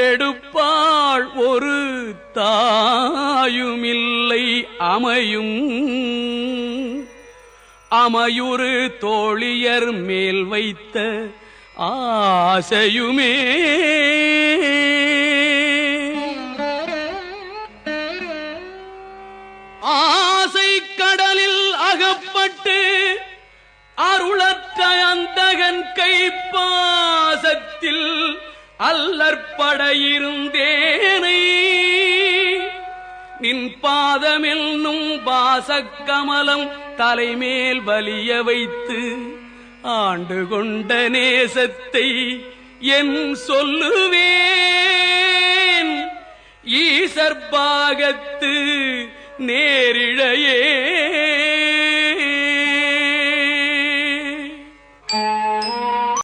கெடுப்பாள் ஒரு தாயுமில்லை அமையுறு தோழியர் மேல் வைத்த ஆசையுமே. ஆசை கடலில் அகப்பட்டு அருளற்ற அந்தகன் கைப்பாசத்தில் அல்லற்பட இருந்தேனை நின் பாதமென்னும் வாசக்கமலம் தலைமேல் வலிய வைத்து ஆண்டு கொண்ட நேசத்தை என் சொல்லுவேன் ஈசர்பாகத்து நேரிழையே.